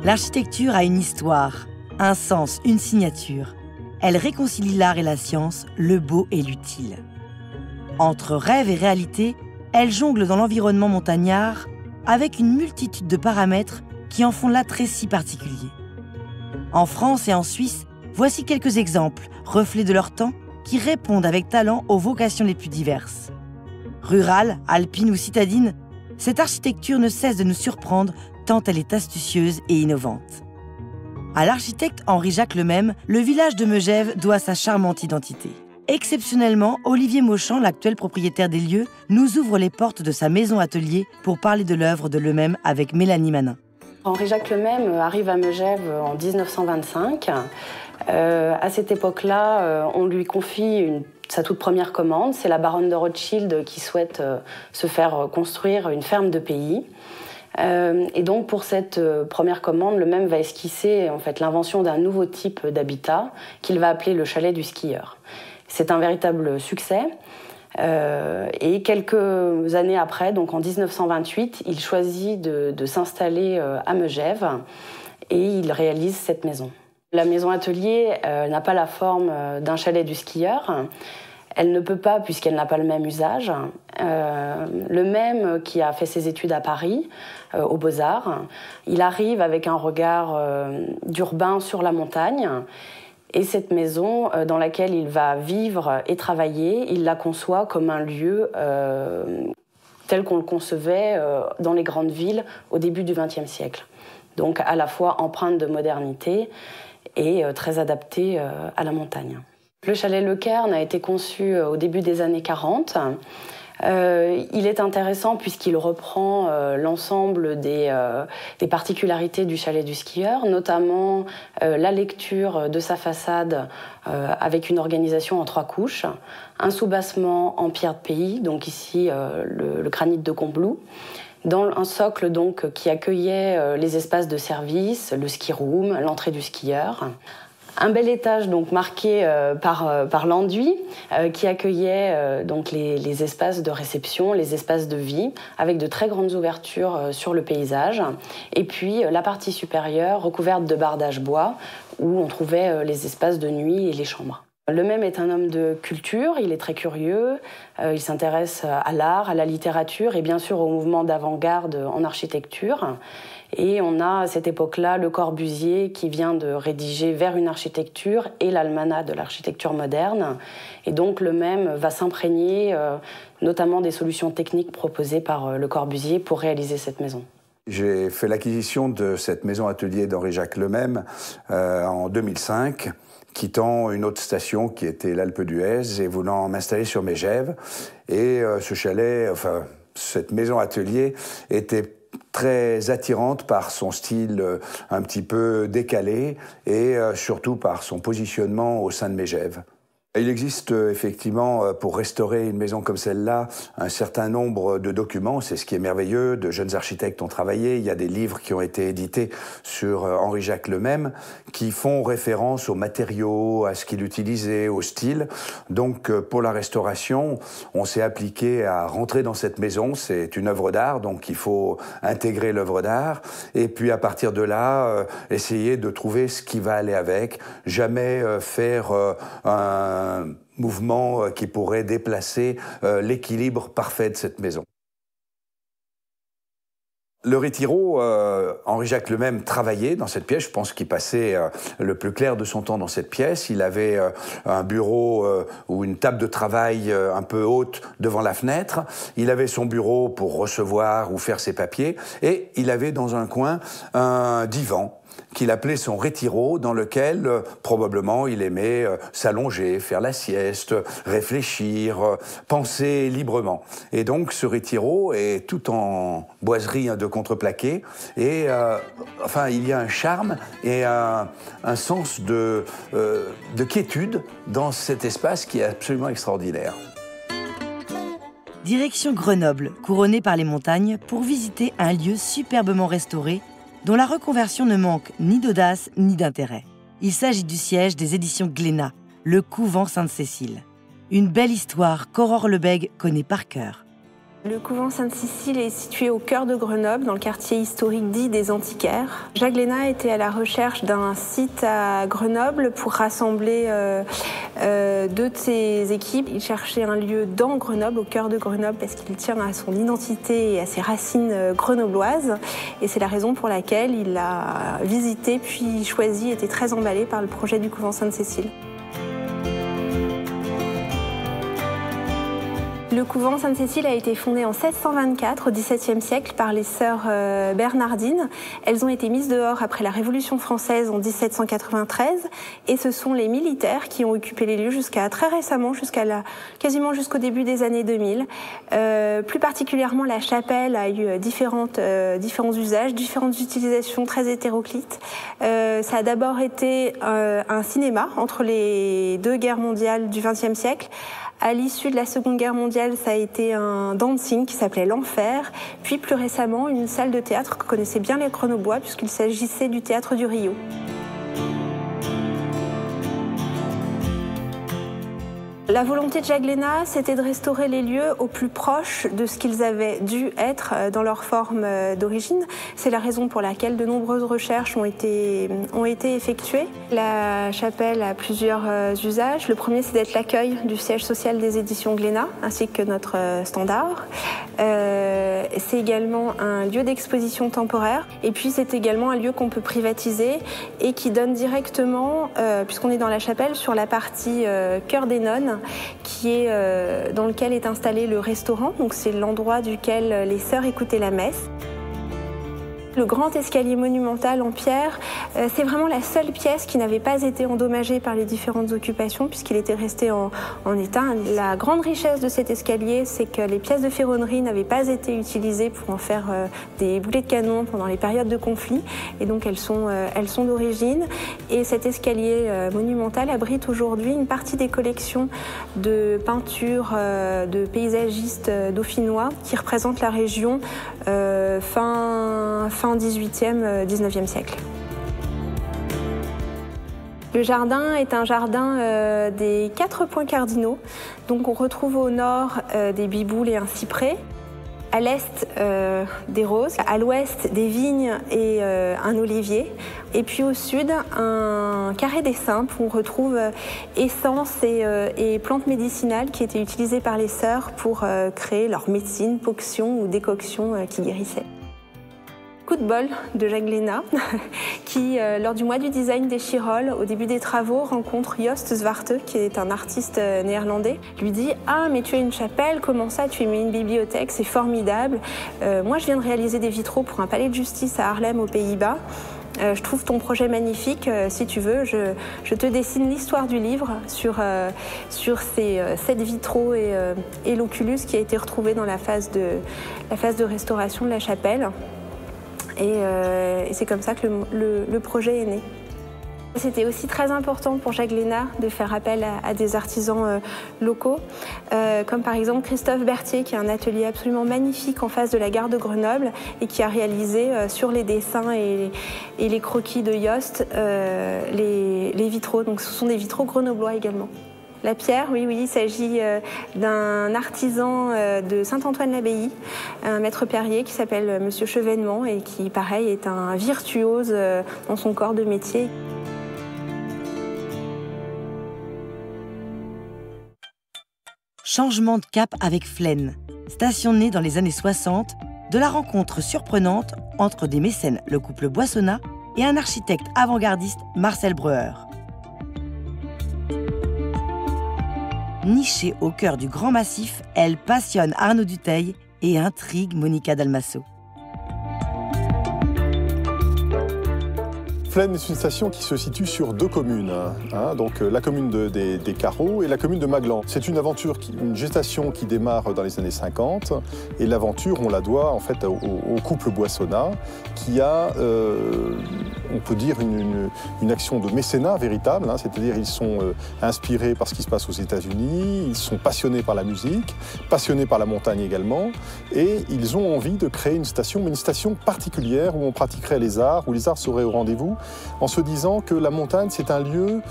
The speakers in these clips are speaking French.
L'architecture a une histoire, un sens, une signature. Elle réconcilie l'art et la science, le beau et l'utile. Entre rêve et réalité, elle jongle dans l'environnement montagnard avec une multitude de paramètres qui en font l'attrait si particulier. En France et en Suisse, voici quelques exemples, reflets de leur temps, qui répondent avec talent aux vocations les plus diverses. Rurale, alpine ou citadine, cette architecture ne cesse de nous surprendre tant elle est astucieuse et innovante. À l'architecte Henri-Jacques Lemesme, le village de Megève doit sa charmante identité. Exceptionnellement, Olivier Mauchamp, l'actuel propriétaire des lieux, nous ouvre les portes de sa maison-atelier pour parler de l'œuvre de Lemesme avec Mélanie Manin. Henri-Jacques Lemesme arrive à Megève en 1925. À cette époque-là, on lui confie sa toute première commande. C'est la baronne de Rothschild qui souhaite se faire construire une ferme de pays. Et donc pour cette première commande, Lemesme va esquisser en fait l'invention d'un nouveau type d'habitat qu'il va appeler le chalet du skieur. C'est un véritable succès. Et quelques années après, donc en 1928, il choisit de s'installer à Megève et il réalise cette maison. La maison atelier n'a pas la forme d'un chalet du skieur. Elle ne peut pas puisqu'elle n'a pas le même usage. Lemesme, qui a fait ses études à Paris, aux Beaux-Arts, il arrive avec un regard d'urbain sur la montagne. Et cette maison dans laquelle il va vivre et travailler, il la conçoit comme un lieu tel qu'on le concevait dans les grandes villes au début du XXe siècle. Donc à la fois empreinte de modernité et très adapté à la montagne. Le chalet Le Cairn a été conçu au début des années 40. Il est intéressant puisqu'il reprend l'ensemble des particularités du chalet du skieur, notamment la lecture de sa façade avec une organisation en 3 couches, un soubassement en pierre de pays, donc ici le granit de Combloux, dans un socle donc qui accueillait les espaces de service, le ski room, l'entrée du skieur. Un bel étage donc marqué par l'enduit qui accueillait donc les espaces de réception, les espaces de vie, avec de très grandes ouvertures sur le paysage. Et puis la partie supérieure recouverte de bardages bois où on trouvait les espaces de nuit et les chambres. Lemesme est un homme de culture, il est très curieux, il s'intéresse à l'art, à la littérature et bien sûr au mouvement d'avant-garde en architecture. Et on a à cette époque-là Le Corbusier qui vient de rédiger Vers une architecture et l'almanach de l'architecture moderne. Et donc Lemesme va s'imprégner notamment des solutions techniques proposées par Le Corbusier pour réaliser cette maison. J'ai fait l'acquisition de cette maison atelier d'Henri-Jacques Lemesme en 2005. Quittant une autre station qui était l'Alpe d'Huez et voulant m'installer sur Megève. Et ce chalet, enfin, cette maison atelier était très attirante par son style un petit peu décalé et surtout par son positionnement au sein de Megève. Il existe effectivement, pour restaurer une maison comme celle-là, un certain nombre de documents. C'est ce qui est merveilleux. De jeunes architectes ont travaillé. Il y a des livres qui ont été édités sur Henri-Jacques Lemesme qui font référence aux matériaux, à ce qu'il utilisait, au style. Donc, pour la restauration, on s'est appliqué à rentrer dans cette maison. C'est une œuvre d'art, donc il faut intégrer l'œuvre d'art. Et puis, à partir de là, essayer de trouver ce qui va aller avec. Jamais faire un mouvement qui pourrait déplacer l'équilibre parfait de cette maison. Le Retiro, Henri-Jacques Lemesme travaillait dans cette pièce. Je pense qu'il passait le plus clair de son temps dans cette pièce. Il avait un bureau ou une table de travail un peu haute devant la fenêtre. Il avait son bureau pour recevoir ou faire ses papiers. Et il avait dans un coin un divan qu'il appelait son Retiro, dans lequel probablement il aimait s'allonger, faire la sieste, réfléchir, penser librement. Et donc ce Retiro est tout en boiserie de contreplaqué et enfin il y a un charme et un sens de quiétude dans cet espace qui est absolument extraordinaire. Direction Grenoble, couronnée par les montagnes, pour visiter un lieu superbement restauré dont la reconversion ne manque ni d'audace ni d'intérêt. Il s'agit du siège des éditions Glénat, le couvent Sainte-Cécile. Une belle histoire qu'Aurore Lebègue connaît par cœur. Le couvent Sainte-Cécile est situé au cœur de Grenoble, dans le quartier historique dit des Antiquaires. Jacques Glénat était à la recherche d'un site à Grenoble pour rassembler deux de ses équipes. Il cherchait un lieu dans Grenoble, au cœur de Grenoble, parce qu'il tient à son identité et à ses racines grenobloises. Et c'est la raison pour laquelle il l'a visité, puis choisi, était très emballé par le projet du couvent Sainte-Cécile. Le couvent Sainte-Cécile a été fondé en 1624, au XVIIe siècle, par les sœurs Bernardines. Elles ont été mises dehors après la Révolution française en 1793, et ce sont les militaires qui ont occupé les lieux jusqu'à très récemment, quasiment jusqu'au début des années 2000. Plus particulièrement, la chapelle a eu différents usages, différentes utilisations très hétéroclites. Ça a d'abord été un cinéma entre les deux guerres mondiales du XXe siècle. À l'issue de la Seconde Guerre mondiale, ça a été un dancing qui s'appelait l'Enfer, puis plus récemment une salle de théâtre que connaissaient bien les Grenoblois puisqu'il s'agissait du théâtre du Rio. La volonté de Jacques Glénat, c'était de restaurer les lieux au plus proche de ce qu'ils avaient dû être dans leur forme d'origine. C'est la raison pour laquelle de nombreuses recherches ont été effectuées. La chapelle a plusieurs usages. Le premier, c'est d'être l'accueil du siège social des éditions Glénat, ainsi que notre standard. C'est également un lieu d'exposition temporaire. Et puis, c'est également un lieu qu'on peut privatiser et qui donne directement, puisqu'on est dans la chapelle, sur la partie Chœur des Nonnes, dans lequel est installé le restaurant. Donc c'est l'endroit duquel les sœurs écoutaient la messe. Le grand escalier monumental en pierre, c'est vraiment la seule pièce qui n'avait pas été endommagée par les différentes occupations puisqu'il était resté en état. La grande richesse de cet escalier, c'est que les pièces de ferronnerie n'avaient pas été utilisées pour en faire des boulets de canon pendant les périodes de conflit, et donc elles sont d'origine. Et cet escalier monumental abrite aujourd'hui une partie des collections de peintures de paysagistes dauphinois qui représentent la région fin 18e, 19e siècle. Le jardin est un jardin des 4 points cardinaux. Donc on retrouve au nord des biboules et un cyprès, à l'est des roses, à l'ouest des vignes et un olivier, et puis au sud un carré des simples où on retrouve essences et plantes médicinales qui étaient utilisées par les sœurs pour créer leur médecine, potions ou décoctions qui guérissaient. Coup de bol de Jacques Glénat, qui, lors du mois du design des Chirolles, au début des travaux, rencontre Joost Zwarte, qui est un artiste néerlandais, lui dit « Ah, mais tu as une chapelle, comment ça, tu as mis une bibliothèque, c'est formidable. Moi, je viens de réaliser des vitraux pour un palais de justice à Haarlem, aux Pays-Bas. Je trouve ton projet magnifique. Si tu veux, je te dessine l'histoire du livre sur ces 7 vitraux et l'oculus qui a été retrouvé dans la phase de restauration de la chapelle. » Et c'est comme ça que le projet est né. C'était aussi très important pour Jacques Glénat de faire appel à des artisans locaux, comme par exemple Christophe Berthier, qui a un atelier absolument magnifique en face de la gare de Grenoble et qui a réalisé sur les dessins et les croquis de Joost les vitraux. Donc ce sont des vitraux grenoblois également. La pierre, oui, il s'agit d'un artisan de Saint-Antoine-l'Abbaye, un maître pierrier qui s'appelle Monsieur Chevènement et qui, pareil, est un virtuose dans son corps de métier. Changement de cap avec Flaine, station née dans les années 60, de la rencontre surprenante entre des mécènes, le couple Boissonnat, et un architecte avant-gardiste, Marcel Breuer. Nichée au cœur du grand massif, elle passionne Arnaud Dutheil et intrigue Monica Dalmasso. Flaine est une station qui se situe sur 2 communes, donc la commune des Carreaux et la commune de Maglan. C'est une aventure, une gestation qui démarre dans les années 50, et l'aventure, on la doit en fait au couple Boissonnat, qui a, on peut dire, une action de mécénat véritable, c'est-à-dire ils sont inspirés par ce qui se passe aux États-Unis, ils sont passionnés par la musique, passionnés par la montagne également, et ils ont envie de créer une station, mais une station particulière où on pratiquerait les arts, où les arts seraient au rendez-vous, en se disant que la montagne, c'est un lieu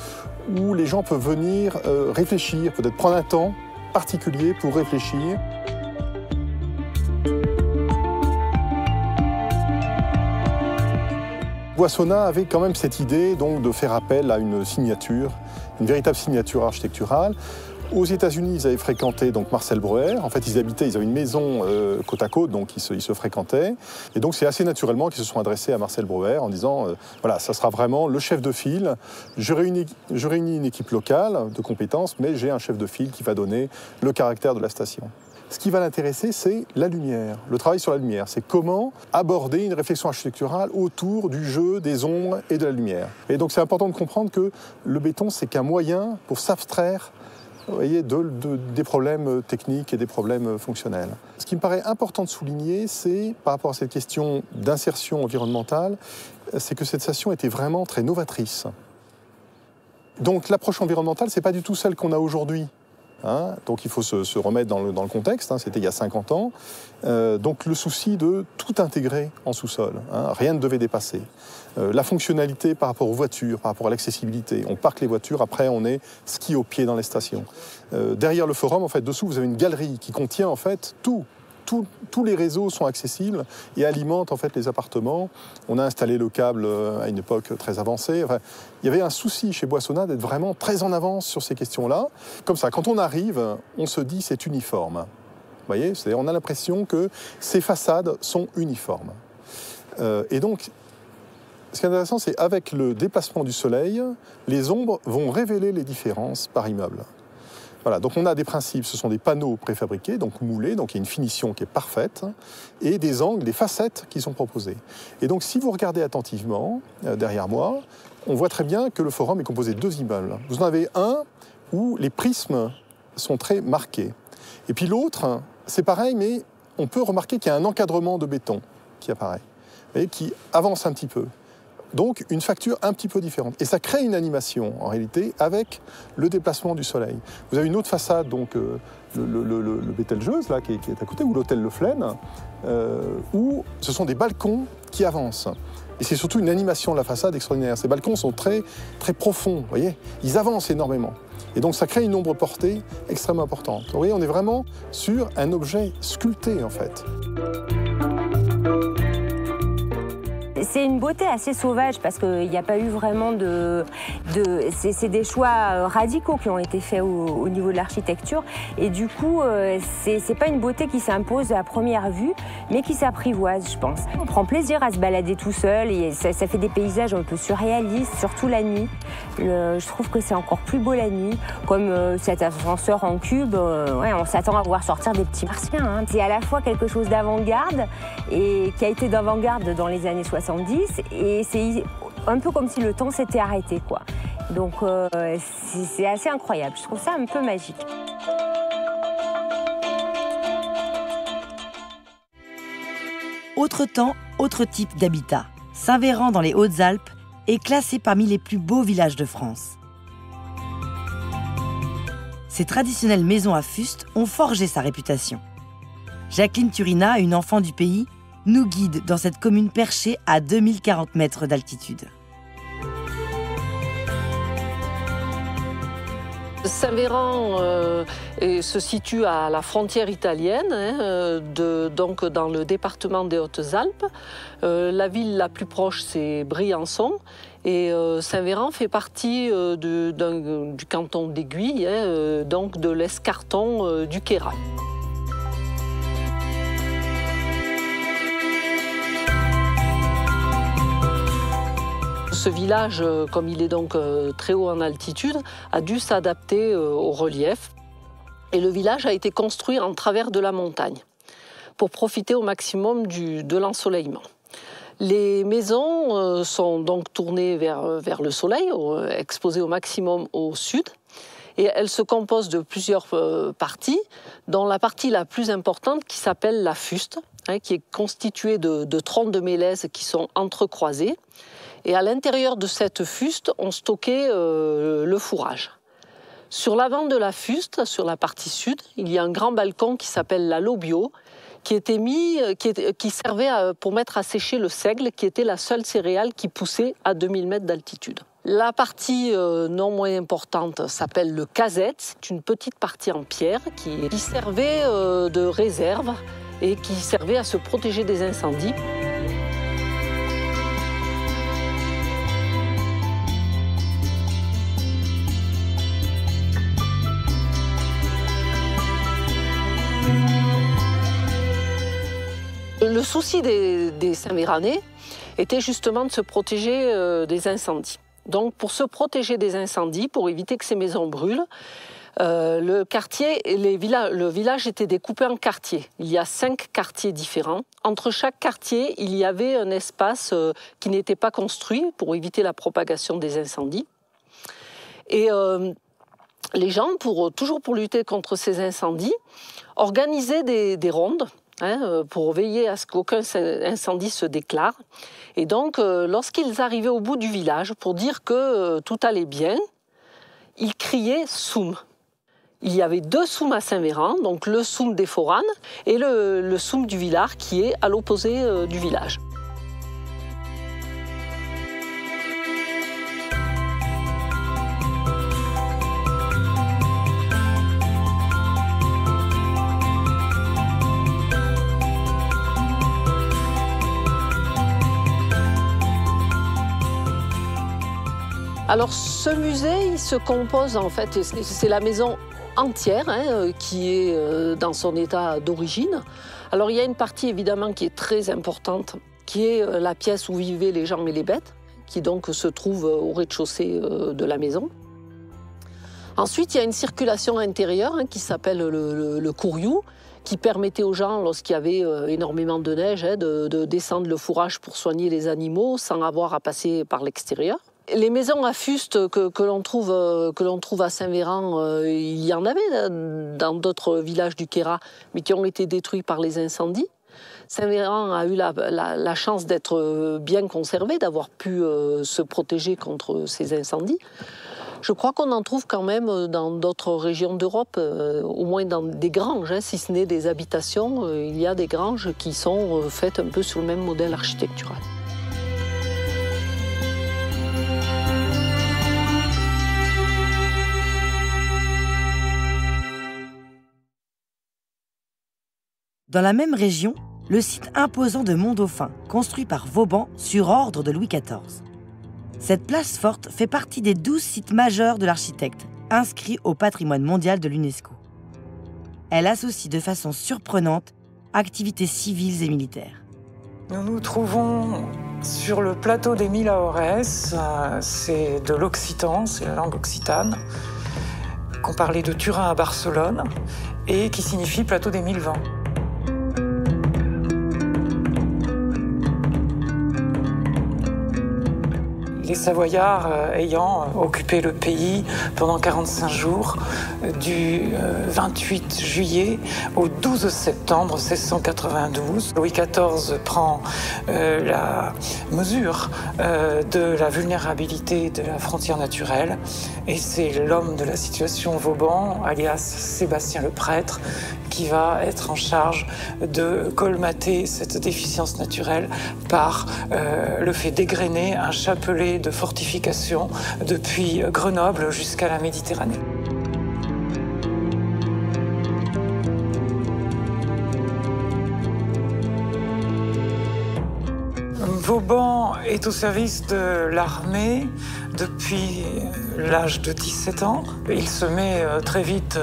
où les gens peuvent venir réfléchir, peut-être prendre un temps particulier pour réfléchir. Boissonnat avait quand même cette idée donc, de faire appel à une signature, une véritable signature architecturale. Aux États-Unis, ils avaient fréquenté donc Marcel Breuer. En fait, ils avaient une maison côte à côte, donc ils se fréquentaient. Et donc, c'est assez naturellement qu'ils se sont adressés à Marcel Breuer en disant voilà, ça sera vraiment le chef de file. Je réunis une équipe locale de compétences, mais j'ai un chef de file qui va donner le caractère de la station. Ce qui va l'intéresser, c'est la lumière, le travail sur la lumière. C'est comment aborder une réflexion architecturale autour du jeu des ombres et de la lumière. Et donc, c'est important de comprendre que le béton, c'est qu'un moyen pour s'abstraire, vous voyez, des problèmes techniques et des problèmes fonctionnels. Ce qui me paraît important de souligner, c'est, par rapport à cette question d'insertion environnementale, c'est que cette station était vraiment très novatrice. Donc l'approche environnementale, ce n'est pas du tout celle qu'on a aujourd'hui. Donc il faut se remettre dans le contexte, c'était il y a 50 ans. Donc le souci de tout intégrer en sous-sol, rien ne devait dépasser. La fonctionnalité par rapport aux voitures, par rapport à l'accessibilité. On parque les voitures, après on est ski au pied dans les stations. Derrière le forum, en fait, dessous, vous avez une galerie qui contient en fait tout. Tous les réseaux sont accessibles et alimentent en fait les appartements. On a installé le câble à une époque très avancée. Enfin, il y avait un souci chez Boissonnat d'être vraiment très en avance sur ces questions-là. Comme ça, quand on arrive, on se dit c'est uniforme. Vous voyez, c'est-à-dire on a l'impression que ces façades sont uniformes. Et donc, ce qui est intéressant, c'est avec le déplacement du soleil, les ombres vont révéler les différences par immeuble. Voilà, donc on a des principes, ce sont des panneaux préfabriqués, donc moulés, donc il y a une finition qui est parfaite, et des angles, des facettes qui sont proposées. Et donc si vous regardez attentivement, derrière moi, on voit très bien que le forum est composé de 2 immeubles. Vous en avez un où les prismes sont très marqués. Et puis l'autre, c'est pareil, mais on peut remarquer qu'il y a un encadrement de béton qui apparaît, et qui avance un petit peu. Donc une facture un petit peu différente. Et ça crée une animation, en réalité, avec le déplacement du soleil. Vous avez une autre façade, donc le Bételgeuse, là, qui est à côté, ou l'hôtel Le Flaine, où ce sont des balcons qui avancent. Et c'est surtout une animation de la façade extraordinaire. Ces balcons sont très, très profonds, vous voyez. Ils avancent énormément. Et donc ça crée une ombre portée extrêmement importante. Vous voyez, on est vraiment sur un objet sculpté, en fait. C'est une beauté assez sauvage parce qu'il n'y a pas eu vraiment c'est des choix radicaux qui ont été faits au niveau de l'architecture. Et du coup, c'est pas une beauté qui s'impose à première vue, mais qui s'apprivoise, je pense. On prend plaisir à se balader tout seul et ça fait des paysages un peu surréalistes, surtout la nuit. Je trouve que c'est encore plus beau la nuit. Comme cet ascenseur en cube, on s'attend à voir sortir des petits martiens. C'est à la fois quelque chose d'avant-garde et qui a été d'avant-garde dans les années 70. Et c'est un peu comme si le temps s'était arrêté, quoi. Donc c'est assez incroyable, je trouve ça un peu magique. Autre temps, autre type d'habitat. Saint-Véran dans les Hautes-Alpes est classé parmi les plus beaux villages de France. Ces traditionnelles maisons à fuste ont forgé sa réputation. Jacqueline Turina, une enfant du pays, nous guide dans cette commune perchée à 2040 mètres d'altitude. Saint-Véran se situe à la frontière italienne, donc dans le département des Hautes-Alpes. La ville la plus proche, c'est Briançon. Et Saint-Véran fait partie du canton d'Aiguille, donc de l'escarton du Queyras. Ce village, comme il est donc très haut en altitude, a dû s'adapter au relief. Et le village a été construit en travers de la montagne pour profiter au maximum de l'ensoleillement. Les maisons sont donc tournées vers le soleil, exposées au maximum au sud. Et elles se composent de plusieurs parties, dont la partie la plus importante qui s'appelle la fuste, qui est constituée de troncs de mélèze qui sont entrecroisés. Et à l'intérieur de cette fuste, on stockait le fourrage. Sur l'avant de la fuste, sur la partie sud, il y a un grand balcon qui s'appelle la lobio, qui était mis, qui servait pour mettre à sécher le seigle, qui était la seule céréale qui poussait à 2000 mètres d'altitude. La partie non moins importante s'appelle le casette. C'est une petite partie en pierre qui servait de réserve et qui servait à se protéger des incendies. Le souci des Saint-Véranais était justement de se protéger des incendies. Donc pour se protéger des incendies, pour éviter que ces maisons brûlent, le village était découpé en quartiers. Il y a 5 quartiers différents. Entre chaque quartier, il y avait un espace qui n'était pas construit pour éviter la propagation des incendies. Et les gens, toujours pour lutter contre ces incendies, organisaient des rondes pour veiller à ce qu'aucun incendie se déclare. Et donc, lorsqu'ils arrivaient au bout du village, pour dire que tout allait bien, ils criaient « Soum ». Il y avait 2 Soums à Saint-Véran, donc le Soum des Foranes et le Soum du Villard, qui est à l'opposé du village. Alors ce musée, il se compose en fait, c'est la maison entière qui est dans son état d'origine. Alors il y a une partie évidemment qui est très importante, qui est la pièce où vivaient les gens et les bêtes, qui donc se trouve au rez-de-chaussée de la maison. Ensuite, il y a une circulation intérieure qui s'appelle le courriou, qui permettait aux gens, lorsqu'il y avait énormément de neige, de descendre le fourrage pour soigner les animaux sans avoir à passer par l'extérieur. Les maisons à fuste que l'on trouve à Saint-Véran, il y en avait dans d'autres villages du Queyras, mais qui ont été détruits par les incendies. Saint-Véran a eu la chance d'être bien conservé, d'avoir pu se protéger contre ces incendies. Je crois qu'on en trouve quand même dans d'autres régions d'Europe, au moins dans des granges, si ce n'est des habitations. Il y a des granges qui sont faites un peu sur le même modèle architectural. Dans la même région, le site imposant de Mont-Dauphin, construit par Vauban sur ordre de Louis XIV. Cette place forte fait partie des 12 sites majeurs de l'architecte, inscrits au patrimoine mondial de l'UNESCO. Elle associe de façon surprenante activités civiles et militaires. Nous nous trouvons sur le plateau des Mille Aorès, c'est de l'occitan, c'est la langue occitane, qu'on parlait de Turin à Barcelone, et qui signifie plateau des 1000 vents. Les Savoyards ayant occupé le pays pendant 45 jours, du 28 juillet au 12 septembre 1692. Louis XIV prend la mesure de la vulnérabilité de la frontière naturelle et c'est l'homme de la situation Vauban, alias Sébastien le prêtre, qui va être en charge de colmater cette déficience naturelle par le fait d'égrener un chapelet de fortifications depuis Grenoble jusqu'à la Méditerranée. Vauban est au service de l'armée depuis l'âge de 17 ans. Il se met très vite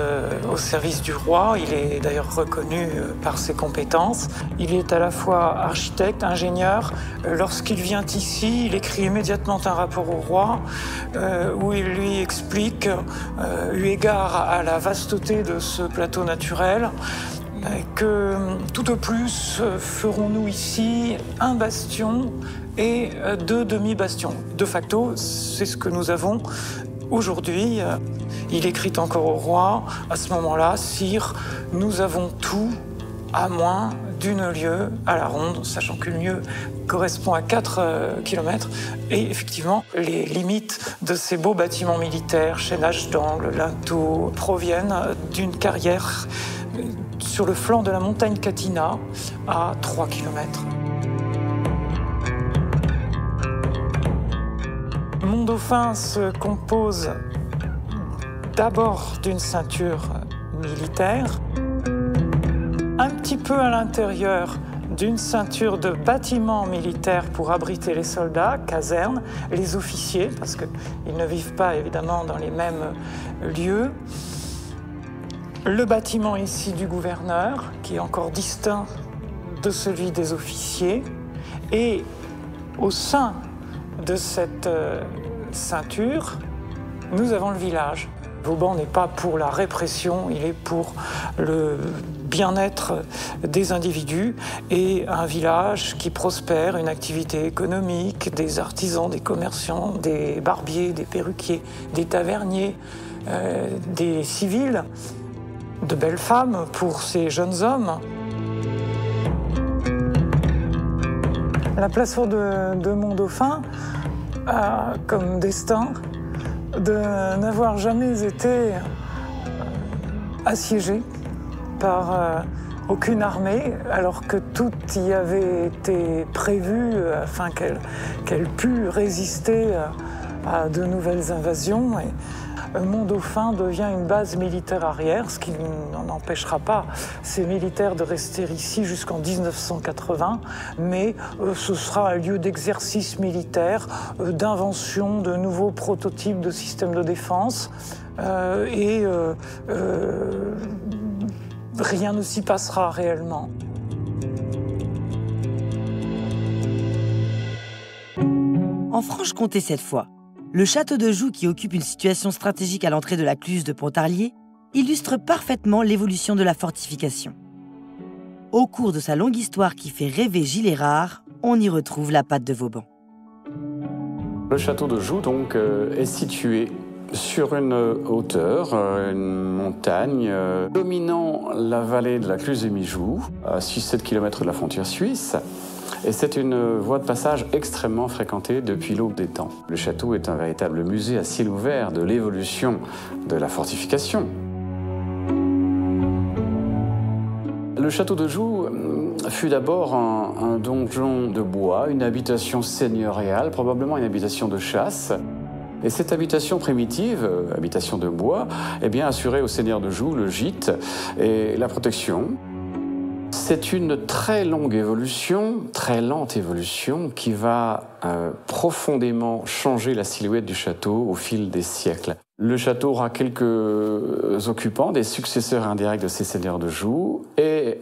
au service du roi. Il est d'ailleurs reconnu par ses compétences. Il est à la fois architecte, ingénieur. Lorsqu'il vient ici, il écrit immédiatement un rapport au roi où il lui explique, eu égard à la vasteté de ce plateau naturel, que tout au plus ferons-nous ici un bastion et 2 demi-bastions. De facto, c'est ce que nous avons aujourd'hui. Il écrit encore au roi, à ce moment-là, « Sire, nous avons tout à moins d'une lieue à la ronde », sachant qu'une lieue correspond à 4 km. Et effectivement, les limites de ces beaux bâtiments militaires, chaînage d'angle, linteaux, proviennent d'une carrière sur sur le flanc de la montagne Catina, à 3 km. Mont-Dauphin se compose d'abord d'une ceinture militaire, un petit peu à l'intérieur d'une ceinture de bâtiments militaires pour abriter les soldats, casernes, les officiers, parce qu'ils ne vivent pas évidemment dans les mêmes lieux. Le bâtiment ici du gouverneur, qui est encore distinct de celui des officiers, et au sein de cette ceinture, nous avons le village. Vauban n'est pas pour la répression, il est pour le bien-être des individus et un village qui prospère, une activité économique, des artisans, des commerçants, des barbiers, des perruquiers, des taverniers, des civils, de belles femmes pour ces jeunes hommes. La place forte de Mont-Dauphin a comme destin de n'avoir jamais été assiégée par aucune armée, alors que tout y avait été prévu afin qu'elle pût résister à de nouvelles invasions. Et Mont-Dauphin devient une base militaire arrière, ce qui n'en empêchera pas ces militaires de rester ici jusqu'en 1980, mais ce sera un lieu d'exercice militaire, d'invention de nouveaux prototypes de systèmes de défense, et rien ne s'y passera réellement. En Franche-Comté cette fois, le château de Joux, qui occupe une situation stratégique à l'entrée de la Cluse de Pontarlier, illustre parfaitement l'évolution de la fortification. Au cours de sa longue histoire qui fait rêver Gilles Érard, on y retrouve la patte de Vauban. Le château de Joux donc, est situé sur une hauteur, une montagne, dominant la vallée de la Cluse et Mijoux, à 6-7 km de la frontière suisse. Et c'est une voie de passage extrêmement fréquentée depuis l'aube des temps. Le château est un véritable musée à ciel ouvert de l'évolution de la fortification. Le château de Joux fut d'abord un donjon de bois, une habitation seigneuriale, probablement une habitation de chasse. Et cette habitation primitive, habitation de bois, eh bien, assurait au seigneur de Joux le gîte et la protection. C'est une très longue évolution, très lente évolution, qui va profondément changer la silhouette du château au fil des siècles. Le château aura quelques occupants, des successeurs indirects de ces seigneurs de Joux, et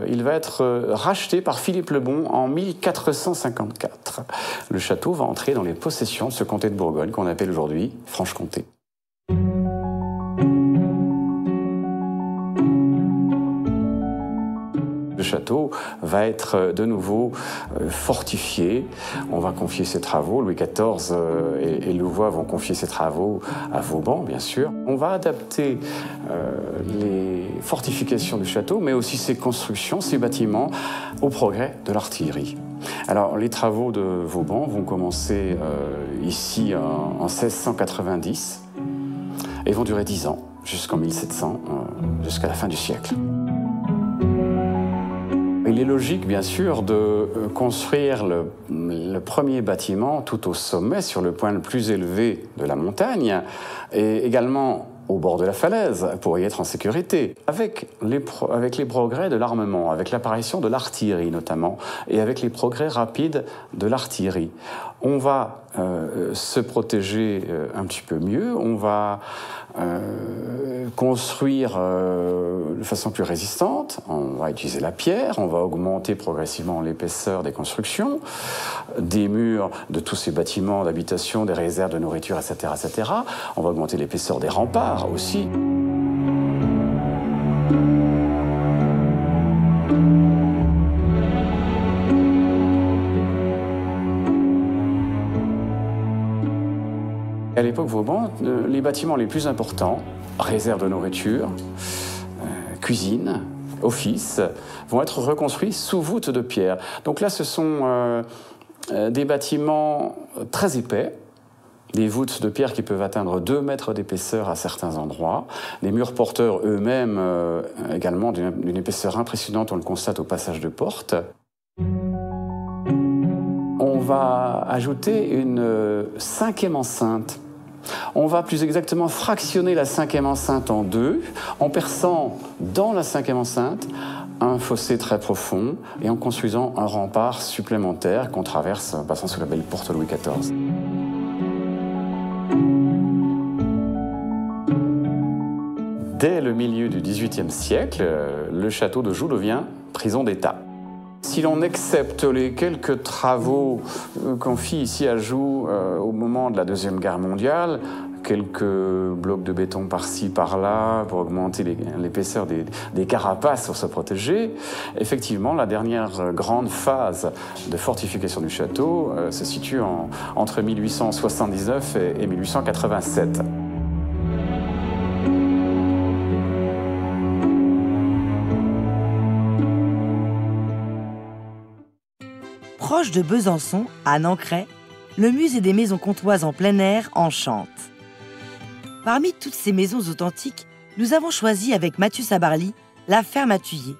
il va être racheté par Philippe le Bon en 1454. Le château va entrer dans les possessions de ce comté de Bourgogne qu'on appelle aujourd'hui Franche-Comté. Le château va être de nouveau fortifié. On va confier ses travaux. Louis XIV et Louvois vont confier ses travaux à Vauban, bien sûr. On va adapter les fortifications du château, mais aussi ses constructions, ses bâtiments, au progrès de l'artillerie. Alors, les travaux de Vauban vont commencer ici en 1690 et vont durer 10 ans, jusqu'en 1700, jusqu'à la fin du siècle. Il est logique, bien sûr, de construire le premier bâtiment tout au sommet, sur le point le plus élevé de la montagne, et également au bord de la falaise, pour y être en sécurité, avec les progrès de l'armement, avec l'apparition de l'artillerie notamment, et avec les progrès rapides de l'artillerie. On va se protéger un petit peu mieux, on va construire de façon plus résistante, on va utiliser la pierre, on va augmenter progressivement l'épaisseur des constructions, des murs de tous ces bâtiments d'habitation, des réserves de nourriture, etc., etc. On va augmenter l'épaisseur des remparts aussi. À l'époque Vauban, les bâtiments les plus importants, réserve de nourriture, cuisine, office, vont être reconstruits sous voûte de pierre. Donc là, ce sont des bâtiments très épais, des voûtes de pierre qui peuvent atteindre 2 mètres d'épaisseur à certains endroits, des murs porteurs eux-mêmes également d'une épaisseur impressionnante, on le constate au passage de porte. On va ajouter une 5e enceinte. On va plus exactement fractionner la 5e enceinte en 2, en perçant dans la 5e enceinte un fossé très profond et en construisant un rempart supplémentaire qu'on traverse en passant sous la belle porte Louis XIV. Dès le milieu du XVIIIe siècle, le château de Joux devient prison d'État. Si l'on accepte les quelques travaux qu'on fit ici à Joux au moment de la Deuxième Guerre mondiale, quelques blocs de béton par-ci, par-là, pour augmenter l'épaisseur des carapaces pour se protéger, effectivement, la dernière grande phase de fortification du château se situe entre 1879 et 1887. Proche de Besançon, à Nancray, le musée des maisons comtoises en plein air enchante. Parmi toutes ces maisons authentiques, nous avons choisi avec Mathieu Sabarly la ferme à Thuillé,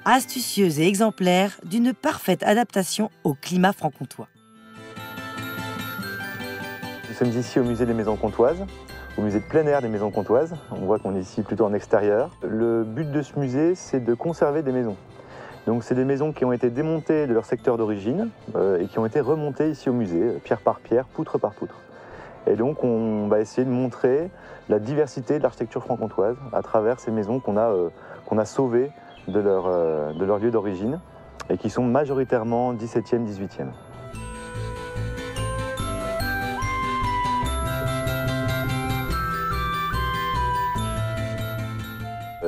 astucieuse et exemplaire d'une parfaite adaptation au climat franc-comtois. Nous sommes ici au musée des maisons comtoises, au musée de plein air des maisons comtoises. On voit qu'on est ici plutôt en extérieur. Le but de ce musée, c'est de conserver des maisons. Donc c'est des maisons qui ont été démontées de leur secteur d'origine et qui ont été remontées ici au musée, pierre par pierre, poutre par poutre. Et donc on va essayer de montrer la diversité de l'architecture franc-comtoise à travers ces maisons qu'on a sauvées de leur lieu d'origine et qui sont majoritairement 17e, 18e.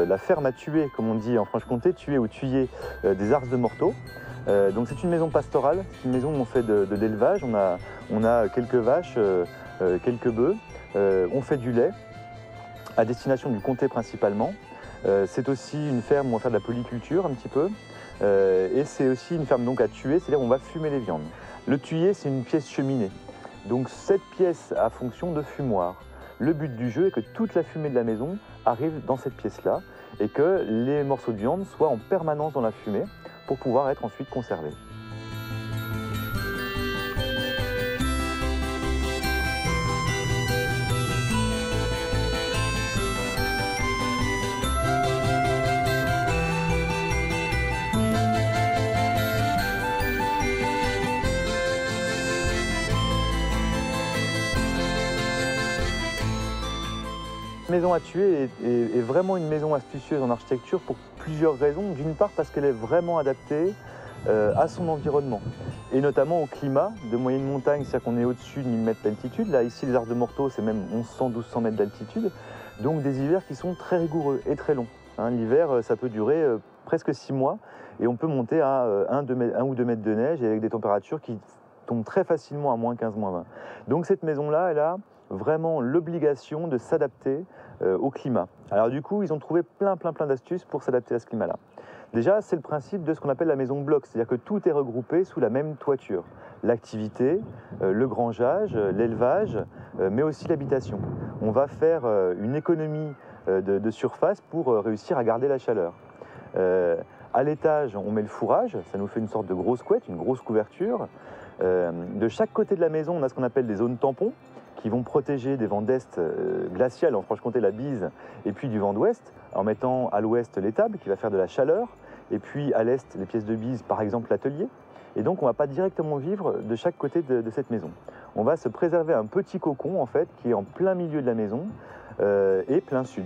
La ferme à Thué, comme on dit en Franche-Comté, Thué ou Thuillé, des Arces de Morteau. Donc c'est une maison pastorale, c'est une maison où on fait de l'élevage, on a quelques vaches, quelques bœufs, on fait du lait, à destination du comté principalement. C'est aussi une ferme où on va faire de la polyculture un petit peu, et c'est aussi une ferme donc à Thué, c'est-à-dire on va fumer les viandes. Le Thuillé, c'est une pièce cheminée, donc cette pièce a fonction de fumoir. Le but du jeu est que toute la fumée de la maison arrive dans cette pièce-là et que les morceaux de viande soient en permanence dans la fumée pour pouvoir être ensuite conservés. La maison à Thué est vraiment une maison astucieuse en architecture pour plusieurs raisons. D'une part parce qu'elle est vraiment adaptée à son environnement et notamment au climat de moyenne montagne, c'est-à-dire qu'on est au-dessus de 1000 mètres d'altitude. Là, ici, les Arces de Morteau, c'est même 1100-1200 mètres d'altitude. Donc des hivers qui sont très rigoureux et très longs. L'hiver, ça peut durer presque 6 mois et on peut monter à 1 ou 2 mètres de neige et avec des températures qui tombent très facilement à moins 15, moins 20. Donc cette maison-là, elle a vraiment l'obligation de s'adapter au climat. Alors du coup, ils ont trouvé plein d'astuces pour s'adapter à ce climat-là. Déjà, c'est le principe de ce qu'on appelle la maison bloc, c'est-à-dire que tout est regroupé sous la même toiture. L'activité, le grangeage, l'élevage, mais aussi l'habitation. On va faire une économie de surface pour réussir à garder la chaleur. À l'étage, on met le fourrage, ça nous fait une sorte de grosse couette, une grosse couverture. De chaque côté de la maison, on a ce qu'on appelle des zones tampons, qui vont protéger des vents d'est glaciales, en Franche-Comté la bise, et puis du vent d'ouest, en mettant à l'ouest l'étable qui va faire de la chaleur, et puis à l'est les pièces de bise, par exemple l'atelier. Et donc on ne va pas directement vivre de chaque côté de cette maison. On va se préserver un petit cocon en fait, qui est en plein milieu de la maison et plein sud.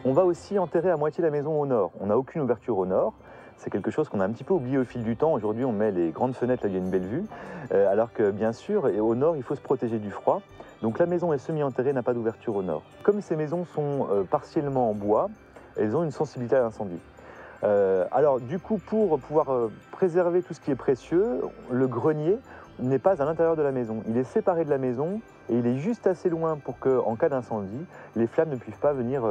On va aussi enterrer à moitié la maison au nord. On n'a aucune ouverture au nord. C'est quelque chose qu'on a un petit peu oublié au fil du temps. Aujourd'hui, on met les grandes fenêtres là où il y a une belle vue. Alors que bien sûr, au nord, il faut se protéger du froid. Donc la maison est semi-enterrée, n'a pas d'ouverture au nord. Comme ces maisons sont partiellement en bois, elles ont une sensibilité à l'incendie. Alors du coup, pour pouvoir préserver tout ce qui est précieux, le grenier n'est pas à l'intérieur de la maison. Il est séparé de la maison et il est juste assez loin pour qu'en cas d'incendie, les flammes ne puissent pas venir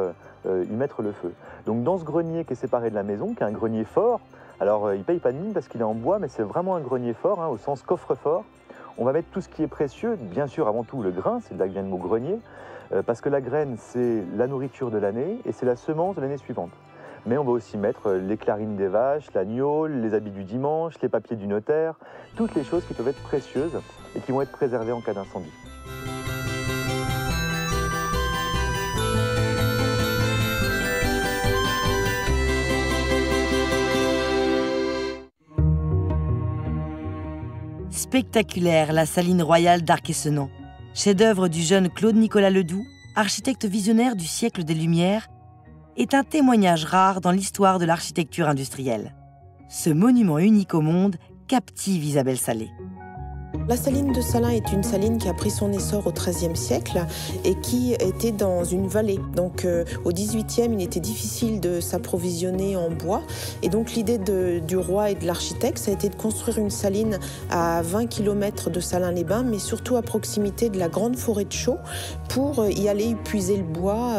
y mettre le feu. Donc dans ce grenier qui est séparé de la maison, qui est un grenier fort, alors il ne paye pas de mine parce qu'il est en bois, mais c'est vraiment un grenier fort, au sens coffre-fort. On va mettre tout ce qui est précieux, bien sûr avant tout le grain, c'est de là que vient le mot grenier, parce que la graine c'est la nourriture de l'année et c'est la semence de l'année suivante. Mais on va aussi mettre les clarines des vaches, l'agneau, les habits du dimanche, les papiers du notaire, toutes les choses qui peuvent être précieuses et qui vont être préservées en cas d'incendie. Spectaculaire, la saline royale d'Arc-et-Senans. Chef-d'œuvre du jeune Claude-Nicolas Ledoux, architecte visionnaire du siècle des Lumières, est un témoignage rare dans l'histoire de l'architecture industrielle. Ce monument unique au monde captive Isabelle Salé. La saline de Salins est une saline qui a pris son essor au XIIIe siècle et qui était dans une vallée. Donc au XVIIIe, il était difficile de s'approvisionner en bois. Et donc l'idée du roi et de l'architecte, ça a été de construire une saline à 20 km de Salins-les-Bains, mais surtout à proximité de la grande forêt de Chaux pour y aller puiser le bois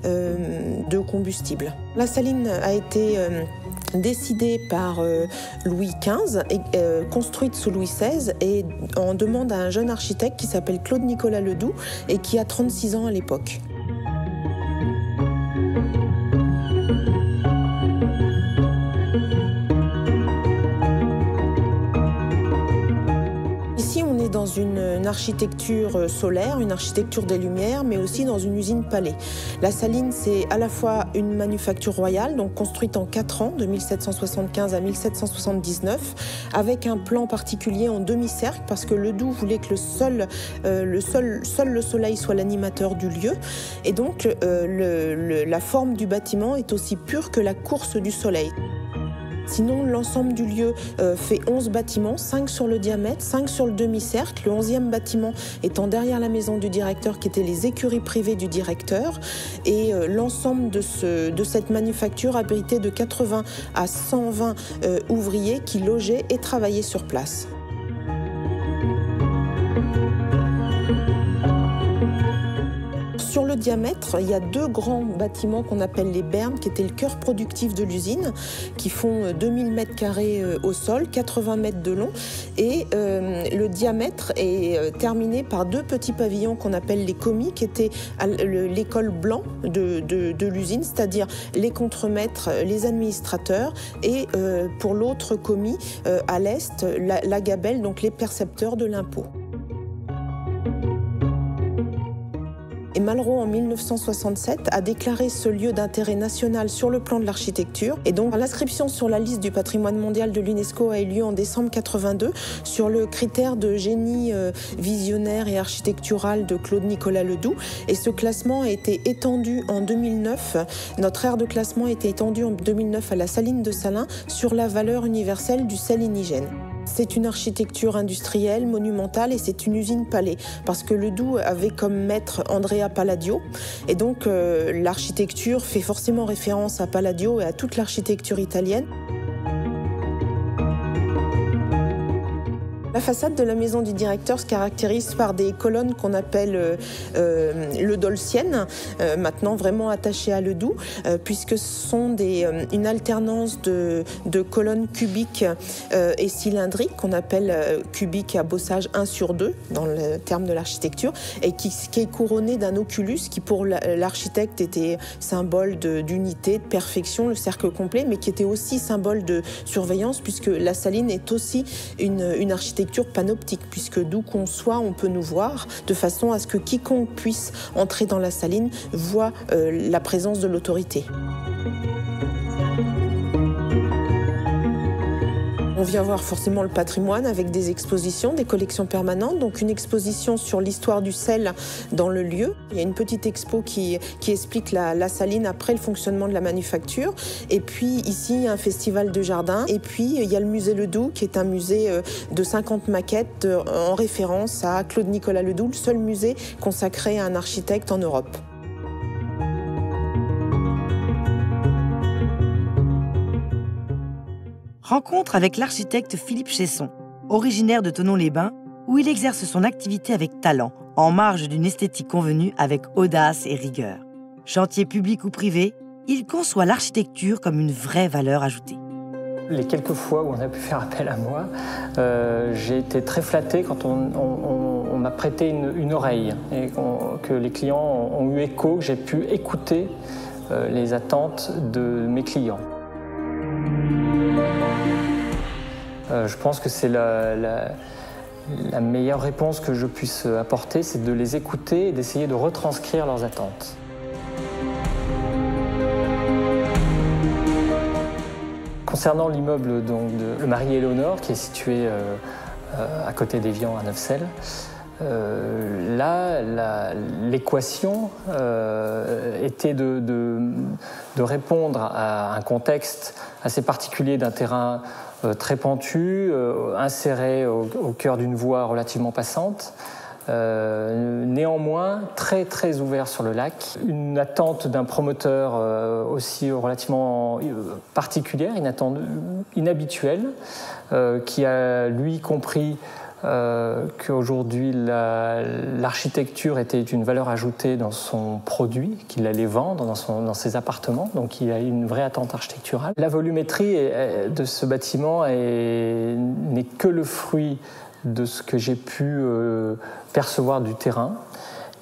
de combustible. La saline a été décidée par Louis XV et construite sous Louis XVI et on demande à un jeune architecte qui s'appelle Claude-Nicolas Ledoux et qui a 36 ans à l'époque. Ici, on est dans une architecture solaire, une architecture des Lumières, mais aussi dans une usine palais. La saline, c'est à la fois une manufacture royale, donc construite en 4 ans, de 1775 à 1779, avec un plan particulier en demi-cercle, parce que Ledoux voulait que seul le soleil soit l'animateur du lieu. Et donc, la forme du bâtiment est aussi pure que la course du soleil. Sinon, l'ensemble du lieu fait 11 bâtiments, 5 sur le diamètre, 5 sur le demi-cercle. Le 11e bâtiment étant derrière la maison du directeur, qui étaient les écuries privées du directeur. Et l'ensemble de cette manufacture abritait de 80 à 120 ouvriers qui logeaient et travaillaient sur place. Sur le diamètre, il y a 2 grands bâtiments qu'on appelle les bernes, qui étaient le cœur productif de l'usine, qui font 2000 m² au sol, 80 mètres de long. Et le diamètre est terminé par 2 petits pavillons qu'on appelle les commis, qui étaient l'école blanc de l'usine, c'est-à-dire les contremaîtres, les administrateurs, et pour l'autre commis, à l'est, la gabelle, donc les percepteurs de l'impôt. Et Malraux, en 1967, a déclaré ce lieu d'intérêt national sur le plan de l'architecture. Et donc, l'inscription sur la liste du patrimoine mondial de l'UNESCO a eu lieu en décembre 82 sur le critère de génie visionnaire et architectural de Claude-Nicolas Ledoux. Et ce classement a été étendu en 2009. Notre aire de classement a été étendue en 2009 à la saline de Salins sur la valeur universelle du sel indigène. C'est une architecture industrielle, monumentale, et c'est une usine palais, parce que Ledoux avait comme maître Andrea Palladio, et donc l'architecture fait forcément référence à Palladio et à toute l'architecture italienne. La façade de la maison du directeur se caractérise par des colonnes qu'on appelle eudolciennes, maintenant vraiment attachées à Ledoux, puisque ce sont une alternance de colonnes cubiques et cylindriques, qu'on appelle cubiques à bossage 1/2 dans le terme de l'architecture, et qui est couronné d'un oculus qui pour l'architecte était symbole d'unité, de perfection, le cercle complet, mais qui était aussi symbole de surveillance, puisque la saline est aussi une architecture panoptique, puisque d'où qu'on soit, on peut nous voir, de façon à ce que quiconque puisse entrer dans la saline voit la présence de l'autorité. On vient voir forcément le patrimoine avec des expositions, des collections permanentes, donc une exposition sur l'histoire du sel dans le lieu. Il y a une petite expo qui explique la saline après le fonctionnement de la manufacture. Et puis ici, un festival de jardin. Et puis il y a le musée Ledoux, qui est un musée de 50 maquettes en référence à Claude-Nicolas Ledoux, le seul musée consacré à un architecte en Europe. Rencontre avec l'architecte Philippe Chesson, originaire de Thonon-les-Bains, où il exerce son activité avec talent, en marge d'une esthétique convenue avec audace et rigueur. Chantier public ou privé, il conçoit l'architecture comme une vraie valeur ajoutée. Les quelques fois où on a pu faire appel à moi, j'ai été très flatté quand on m'a prêté une oreille et que les clients ont eu écho, que j'ai pu écouter les attentes de mes clients. Je pense que c'est la meilleure réponse que je puisse apporter, c'est de les écouter et d'essayer de retranscrire leurs attentes. Concernant l'immeuble de le Marie-Éléonore, qui est situé à côté d'Évian à Neuvecelle, là, l'équation était de répondre à un contexte assez particulier d'un terrain très pentu, inséré au cœur d'une voie relativement passante. Néanmoins, très ouvert sur le lac. Une attente d'un promoteur aussi relativement particulière, inhabituelle, qui a, lui, compris qu'aujourd'hui l'architecture était une valeur ajoutée dans son produit, qu'il allait vendre dans ses appartements, donc il y a une vraie attente architecturale. La volumétrie de ce bâtiment n'est que le fruit de ce que j'ai pu percevoir du terrain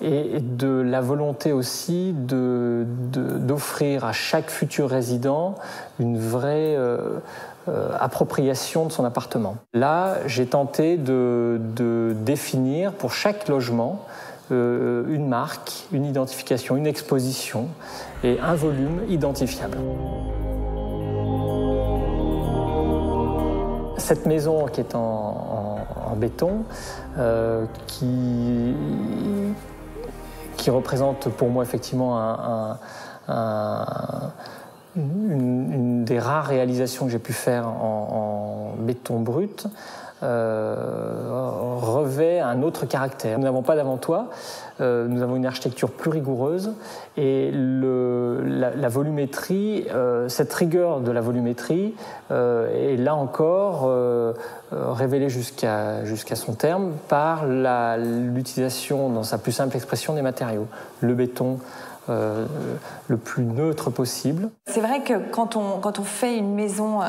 et de la volonté aussi d'offrir à chaque futur résident une vraie appropriation de son appartement. Là, j'ai tenté de définir pour chaque logement une marque, une identification, une exposition et un volume identifiable. Cette maison qui est en béton, qui représente pour moi effectivement une des rares réalisations que j'ai pu faire en béton brut, revêt un autre caractère. Nous n'avons pas d'avant-toit, nous avons une architecture plus rigoureuse et la volumétrie, cette rigueur de la volumétrie est là encore révélée jusqu'à son terme par l'utilisation dans sa plus simple expression des matériaux. Le béton, le plus neutre possible. C'est vrai que quand on fait une maison,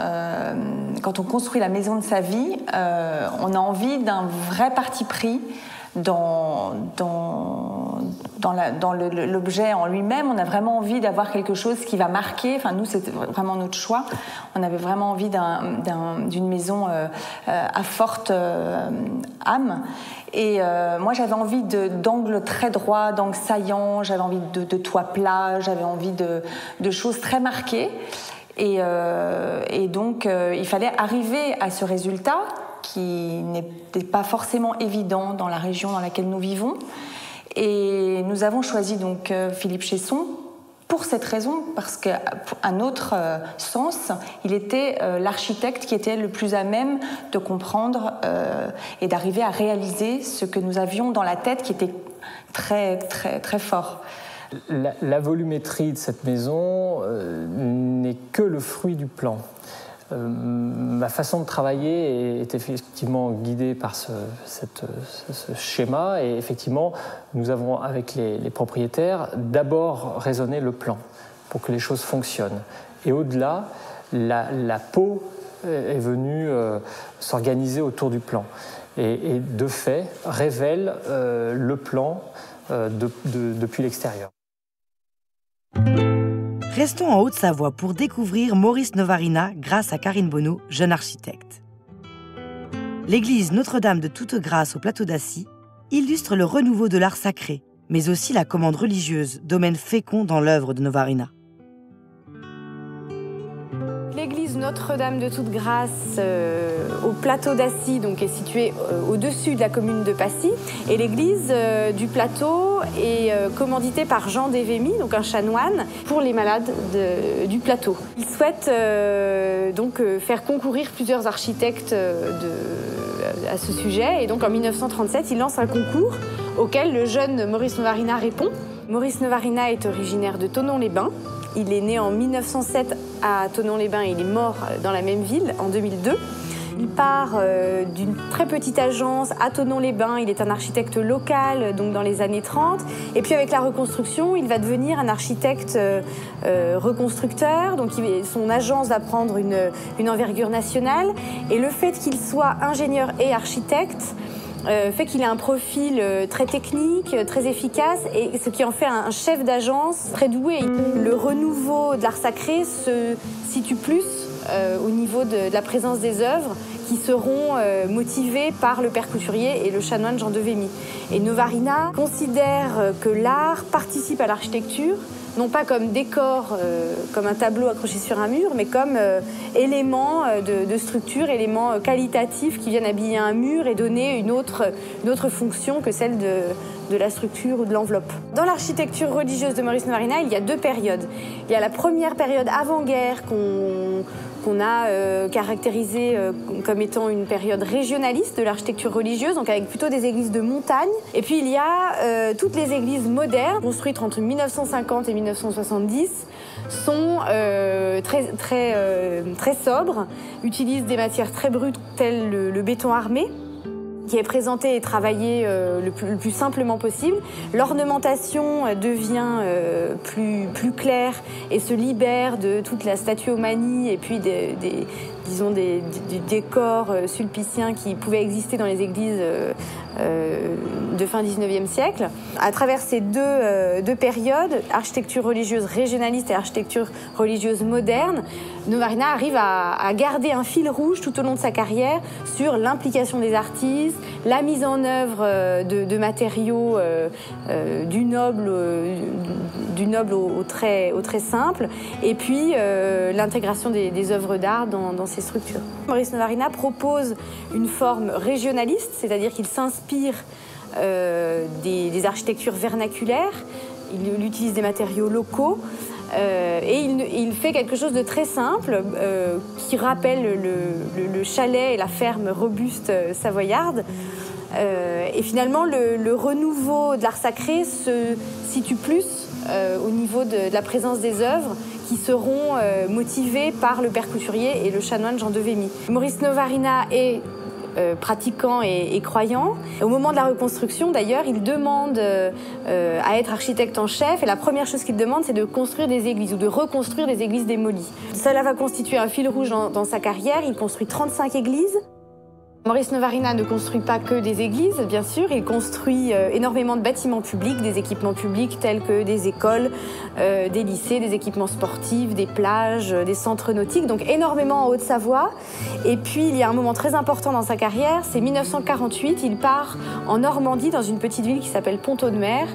quand on construit la maison de sa vie, on a envie d'un vrai parti pris dans l'objet en lui-même. On a vraiment envie d'avoir quelque chose qui va marquer. Enfin, nous, c'était vraiment notre choix. On avait vraiment envie d'une maison à forte âme. Et moi, j'avais envie d'angles très droits, d'angles saillants, j'avais envie de toits plats, j'avais envie de choses très marquées. Et donc, il fallait arriver à ce résultat qui n'était pas forcément évident dans la région dans laquelle nous vivons. Et nous avons choisi donc Philippe Chesson pour cette raison, parce qu'à un autre sens, il était l'architecte qui était le plus à même de comprendre et d'arriver à réaliser ce que nous avions dans la tête, qui était très fort. La volumétrie de cette maison n'est que le fruit du plan. Ma façon de travailler est effectivement guidée par ce schéma et effectivement nous avons avec les propriétaires d'abord raisonné le plan pour que les choses fonctionnent et au-delà la peau est venue s'organiser autour du plan et de fait révèle le plan depuis l'extérieur. Restons en Haute-Savoie pour découvrir Maurice Novarina grâce à Karine Bonneau, jeune architecte. L'église Notre-Dame de Toute-Grâce au plateau d'Assy illustre le renouveau de l'art sacré, mais aussi la commande religieuse, domaine fécond dans l'œuvre de Novarina. L'église Notre-Dame de Toute-Grâce au plateau d'Assy, donc est située au-dessus de la commune de Passy. Et l'église du plateau est commanditée par Jean d'Évémy, donc un chanoine, pour les malades du plateau. Il souhaite donc faire concourir plusieurs architectes à ce sujet. Et donc en 1937, il lance un concours auquel le jeune Maurice Novarina répond. Maurice Novarina est originaire de Thonon-les-Bains. Il est né en 1907 à Thonon-les-Bains et il est mort dans la même ville en 2002. Il part d'une très petite agence à Thonon-les-Bains. Il est un architecte local, donc dans les années 30. Et puis avec la reconstruction, il va devenir un architecte reconstructeur. Donc son agence va prendre une envergure nationale. Et le fait qu'il soit ingénieur et architecte fait qu'il a un profil très technique, très efficace, et ce qui en fait un chef d'agence très doué. Le renouveau de l'art sacré se situe plus au niveau de la présence des œuvres qui seront motivées par le père couturier et le chanoine Jean de Vémy. Et Novarina considère que l'art participe à l'architecture, non pas comme décor, comme un tableau accroché sur un mur, mais comme élément de structure, élément qualitatif qui viennent habiller un mur et donner une autre fonction que celle de la structure ou de l'enveloppe. Dans l'architecture religieuse de Maurice Novarina, il y a deux périodes. Il y a la première période avant-guerre qu'on a caractérisée comme étant une période régionaliste de l'architecture religieuse, donc avec plutôt des églises de montagne. Et puis il y a toutes les églises modernes, construites entre 1950 et 1970, sont très sobres, utilisent des matières très brutes telles le béton armé, qui est présenté et travaillé le plus simplement possible. L'ornementation devient plus claire et se libère de toute la statuomanie et puis des décors sulpiciens qui pouvaient exister dans les églises de fin 19e siècle. À travers ces deux périodes, architecture religieuse régionaliste et architecture religieuse moderne, Novarina arrive à garder un fil rouge tout au long de sa carrière sur l'implication des artistes, la mise en œuvre de matériaux du noble au très simple, et puis l'intégration des œuvres d'art dans ces structures. Maurice Novarina propose une forme régionaliste, c'est-à-dire qu'il s'inspire des architectures vernaculaires, il utilise des matériaux locaux, et il fait quelque chose de très simple qui rappelle le chalet et la ferme robuste savoyarde. Et finalement, le renouveau de l'art sacré se situe plus au niveau de la présence des œuvres qui seront motivées par le père couturier et le chanoine Jean de Vémy. Maurice Novarina est pratiquant et croyant. Au moment de la reconstruction, d'ailleurs, il demande à être architecte en chef, et la première chose qu'il demande, c'est de construire des églises ou de reconstruire des églises démolies. Cela va constituer un fil rouge dans sa carrière. Il construit 35 églises. Maurice Novarina ne construit pas que des églises, bien sûr, il construit énormément de bâtiments publics, des équipements publics tels que des écoles, des lycées, des équipements sportifs, des plages, des centres nautiques, donc énormément en Haute-Savoie. Et puis il y a un moment très important dans sa carrière, c'est 1948, il part en Normandie, dans une petite ville qui s'appelle Pont-Audemer,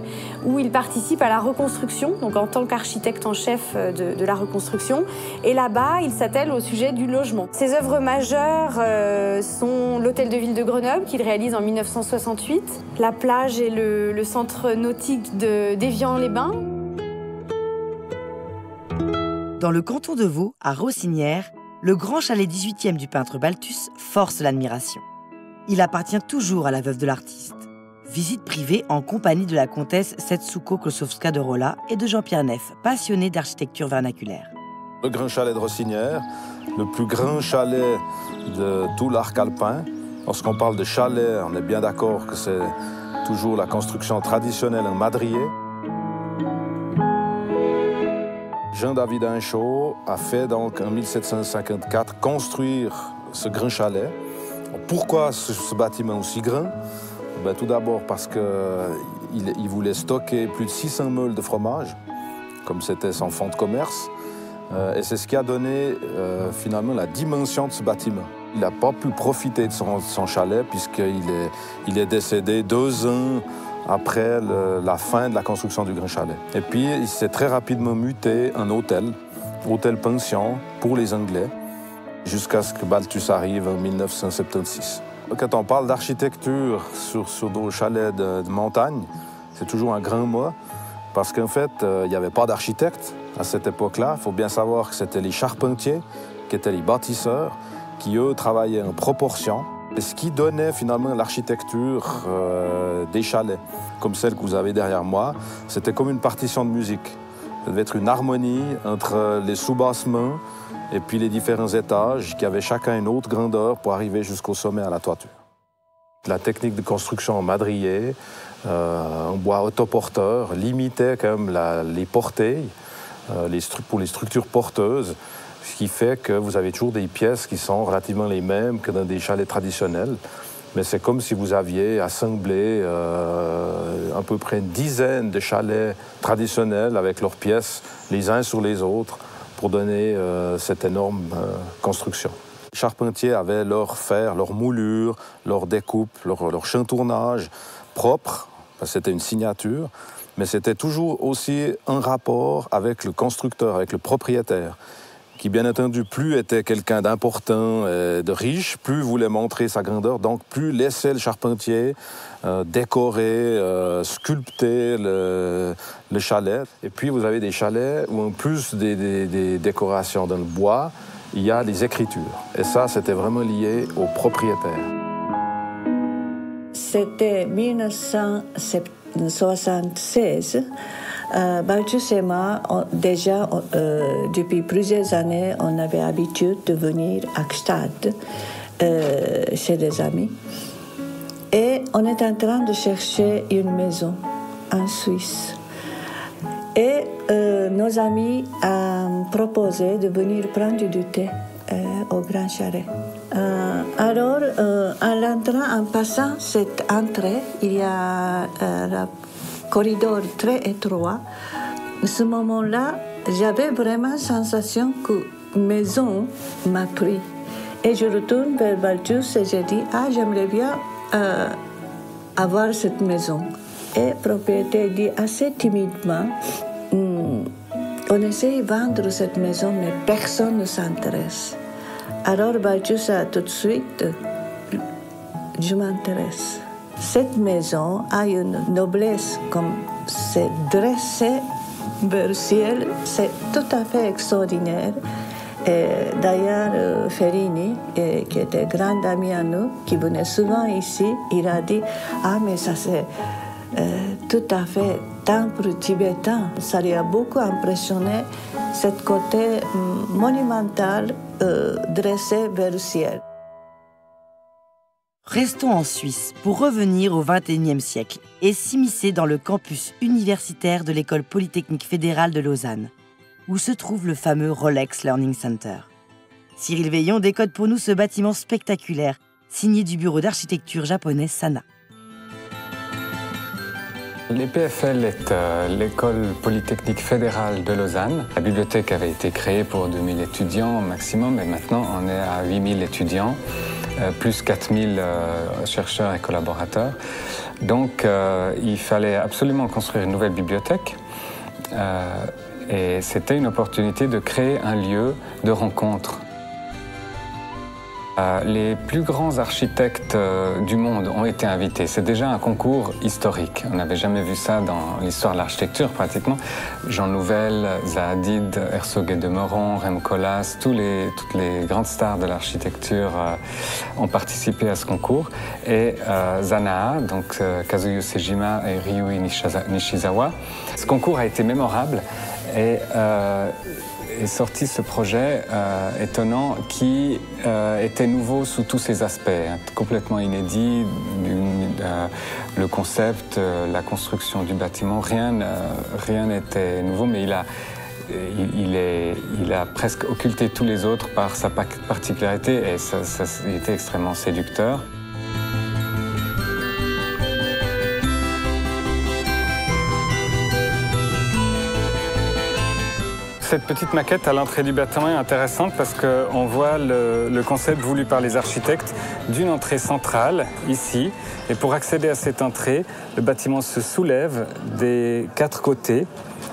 où il participe à la reconstruction, donc en tant qu'architecte en chef de la reconstruction. Et là-bas, il s'attelle au sujet du logement. Ses œuvres majeures sont l'hôtel de ville de Grenoble, qu'il réalise en 1968, la plage et le centre nautique d'Évian-les-Bains. Dans le canton de Vaud, à Rossinière, le grand chalet 18e du peintre Balthus force l'admiration. Il appartient toujours à la veuve de l'artiste. Visite privée en compagnie de la comtesse Setsuko Klosowska de Rolla et de Jean-Pierre Neff, passionné d'architecture vernaculaire. Le grand chalet de Rossinière, le plus grand chalet de tout l'arc alpin. Lorsqu'on parle de chalet, on est bien d'accord que c'est toujours la construction traditionnelle en madrier. Jean-David Hinchot a fait donc en 1754 construire ce grand chalet. Pourquoi ce bâtiment aussi grand? Tout d'abord parce qu'il voulait stocker plus de 600 meules de fromage, comme c'était son fonds de commerce. Et c'est ce qui a donné finalement la dimension de ce bâtiment. Il n'a pas pu profiter de son chalet puisqu'il est décédé 2 ans après la fin de la construction du grand chalet. Et puis il s'est très rapidement muté en hôtel-pension pour les Anglais, jusqu'à ce que Balthus arrive en 1976. Quand on parle d'architecture sur nos chalets de montagne, c'est toujours un grand mot, parce qu'en fait, il n'y avait pas d'architecte à cette époque-là. Il faut bien savoir que c'était les charpentiers, qui étaient les bâtisseurs, qui, eux, travaillaient en proportion. Et ce qui donnait finalement l'architecture des chalets, comme celle que vous avez derrière moi, c'était comme une partition de musique. Ça devait être une harmonie entre les soubassements et puis les différents étages qui avaient chacun une autre grandeur pour arriver jusqu'au sommet à la toiture. La technique de construction en madrier, en bois autoporteur, limitait quand même les portails pour les structures porteuses, ce qui fait que vous avez toujours des pièces qui sont relativement les mêmes que dans des chalets traditionnels. Mais c'est comme si vous aviez assemblé à peu près une dizaine de chalets traditionnels avec leurs pièces les uns sur les autres pour donner cette énorme construction. Les charpentiers avaient leur fer, leur moulure, leur découpe, leur chantournage propre, parce que c'était une signature, mais c'était toujours aussi un rapport avec le constructeur, avec le propriétaire, qui bien entendu plus était quelqu'un d'important, de riche, plus voulait montrer sa grandeur, donc plus laissait le charpentier décorer, sculpter le chalet. Et puis vous avez des chalets où en plus des décorations dans le bois, il y a des écritures. Et ça, c'était vraiment lié au propriétaire. C'était 1976. Balthus et moi, déjà, depuis plusieurs années, on avait l'habitude de venir à Gstaad, chez des amis. Et on est en train de chercher une maison en Suisse. Et nos amis ont proposé de venir prendre du thé au Grand Chalet. Alors, en passant cette entrée, il y a un corridor très étroit. À ce moment-là, j'avais vraiment la sensation que maison m'a pris. Et je retourne vers Balthus et je dis « Ah, j'aimerais bien avoir cette maison ». Et le propriétaire dit assez timidement « On essaie de vendre cette maison, mais personne ne s'intéresse ». Alors Balthus a tout de suite « Je m'intéresse ». Cette maison a une noblesse, comme c'est dressé vers le ciel, c'est tout à fait extraordinaire. Et d'ailleurs, Ferrini, qui était grand ami à nous, qui venait souvent ici, il a dit « Ah, mais ça c'est tout à fait temple tibétain ». Ça lui a beaucoup impressionné, ce côté monumental dressé vers le ciel. Restons en Suisse pour revenir au XXIe siècle et s'immiscer dans le campus universitaire de l'École polytechnique fédérale de Lausanne, où se trouve le fameux Rolex Learning Center. Cyril Veillon décode pour nous ce bâtiment spectaculaire, signé du bureau d'architecture japonais Sana. L'EPFL est l'École polytechnique fédérale de Lausanne. La bibliothèque avait été créée pour 2000 étudiants au maximum, et maintenant on est à 8000 étudiants. Plus 4000 chercheurs et collaborateurs. Donc il fallait absolument construire une nouvelle bibliothèque et c'était une opportunité de créer un lieu de rencontre. Les plus grands architectes du monde ont été invités. C'est déjà un concours historique. On n'avait jamais vu ça dans l'histoire de l'architecture pratiquement. Jean Nouvel, Zaha Hadid, Herzog et de Meuron, Rem Koolhaas, toutes les grandes stars de l'architecture ont participé à ce concours. Et Zanaha, donc Kazuyo Sejima et Ryui Nishizawa. Ce concours a été mémorable et est sorti ce projet étonnant qui était nouveau sous tous ses aspects, complètement inédit, le concept, la construction du bâtiment, rien n'était nouveau, mais il a presque occulté tous les autres par sa particularité et ça était extrêmement séducteur. Cette petite maquette à l'entrée du bâtiment est intéressante parce qu'on voit le concept voulu par les architectes d'une entrée centrale, ici. Et pour accéder à cette entrée, le bâtiment se soulève des 4 côtés,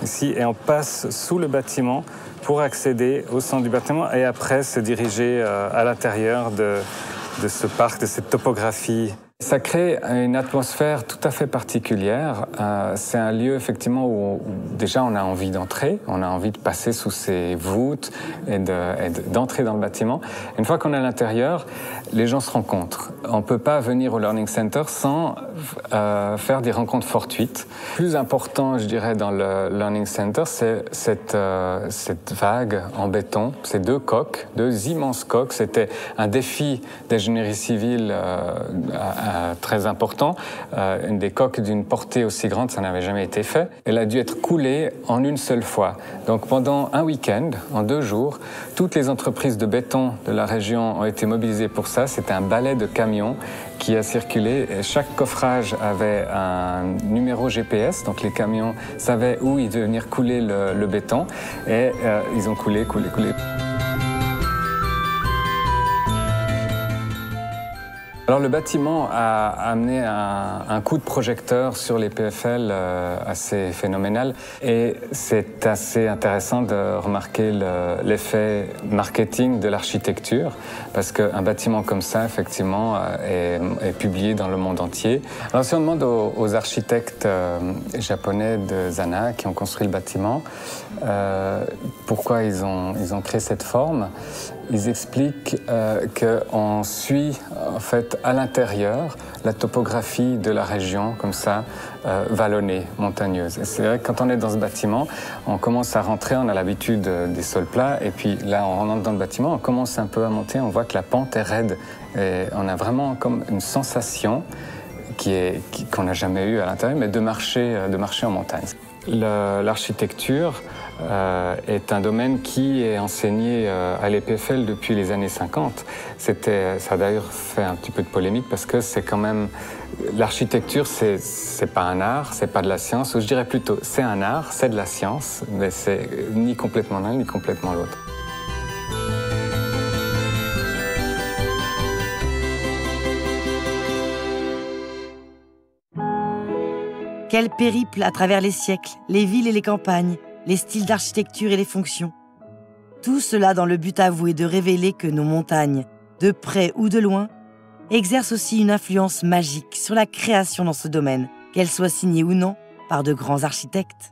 ici, et on passe sous le bâtiment pour accéder au centre du bâtiment et après se diriger à l'intérieur de ce parc, de cette topographie Ça crée une atmosphère tout à fait particulière. C'est un lieu effectivement où déjà on a envie d'entrer, on a envie de passer sous ces voûtes et d'entrer dans le bâtiment. Une fois qu'on est à l'intérieur, les gens se rencontrent. On ne peut pas venir au Learning Center sans faire des rencontres fortuites. Plus important, je dirais, dans le Learning Center, c'est cette vague en béton, ces deux coques, deux immenses coques. C'était un défi d'ingénierie civile très important. Une des coques d'une portée aussi grande, ça n'avait jamais été fait. Elle a dû être coulée en une seule fois. Donc pendant un week-end, en 2 jours, toutes les entreprises de béton de la région ont été mobilisées pour ça. C'était un balai de camions qui a circulé. Et chaque coffrage avait un numéro GPS, donc les camions savaient où ils devaient venir couler le béton. Et ils ont coulé. Alors le bâtiment a amené un coup de projecteur sur les PFL assez phénoménal et c'est assez intéressant de remarquer l'effet marketing de l'architecture parce qu'un bâtiment comme ça effectivement est publié dans le monde entier. Alors si on demande aux architectes japonais de Zana qui ont construit le bâtiment pourquoi ils ont créé cette forme, ils expliquent qu'on suit en fait à l'intérieur la topographie de la région comme ça, vallonnée, montagneuse. Et c'est vrai que quand on est dans ce bâtiment, on commence à rentrer, on a l'habitude des sols plats et puis là on rentre dans le bâtiment, on commence un peu à monter, on voit que la pente est raide et on a vraiment comme une sensation qu'on n'a jamais eue à l'intérieur, mais de marcher en montagne. L'architecture est un domaine qui est enseigné à l'EPFL depuis les années 50. Ça a d'ailleurs fait un petit peu de polémique parce que c'est quand même... L'architecture, c'est pas un art, c'est pas de la science, ou je dirais plutôt c'est un art, c'est de la science, mais c'est ni complètement l'un ni complètement l'autre. Quel périple à travers les siècles, les villes et les campagnes, les styles d'architecture et les fonctions. Tout cela dans le but avoué de révéler que nos montagnes, de près ou de loin, exercent aussi une influence magique sur la création dans ce domaine, qu'elle soit signée ou non par de grands architectes.